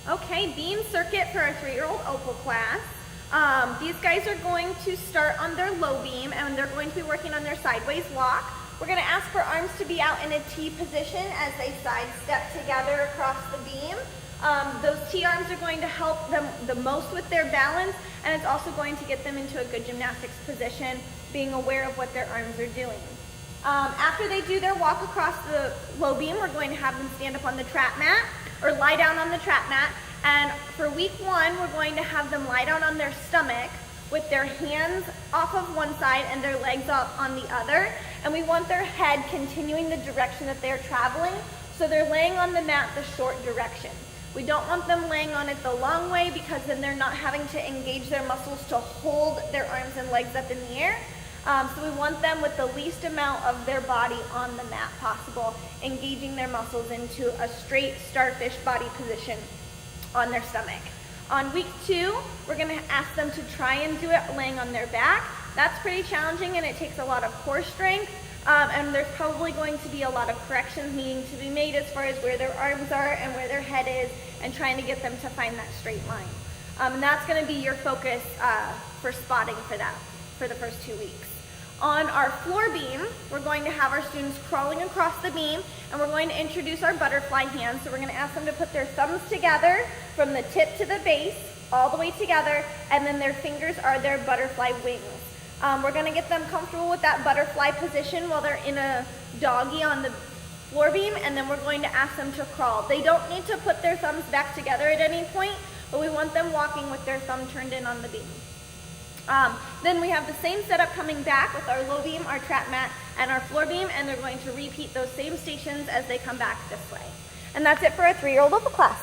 Okay, beam circuit for our 3-year-old Opal class. These guys are going to start on their low beam and they're going to be working on their sideways walk. We're going to ask for arms to be out in a T position as they side step together across the beam. Those T arms are going to help them the most with their balance, and it's also going to get them into a good gymnastics position, being aware of what their arms are doing. After they do their walk across the low beam, we're going to have them stand up on the trap mat or lie down on the trap mat. And for week 1, we're going to have them lie down on their stomach with their hands off of one side and their legs up on the other. And we want their head continuing the direction that they're traveling, so they're laying on the mat the short direction. We don't want them laying on it the long way, because then they're not having to engage their muscles to hold their arms and legs up in the air. So we want them with the least amount of their body on the mat possible, engaging their muscles into a straight starfish body position on their stomach. On week 2, we're going to ask them to try and do it laying on their back. That's pretty challenging and it takes a lot of core strength, and there's probably going to be a lot of corrections needing to be made as far as where their arms are and where their head is, and trying to get them to find that straight line. And that's going to be your focus for spotting for that for the first 2 weeks. On our floor beam, we're going to have our students crawling across the beam, and we're going to introduce our butterfly hands. So we're going to ask them to put their thumbs together from the tip to the base, all the way together, and then their fingers are their butterfly wings. We're going to get them comfortable with that butterfly position while they're in a doggy on the floor beam, and then we're going to ask them to crawl. They don't need to put their thumbs back together at any point, but we want them walking with their thumb turned in on the beam. Then we have the same setup coming back with our low beam, our trap mat, and our floor beam, and they're going to repeat those same stations as they come back this way. And that's it for our 3-year-old Opal class.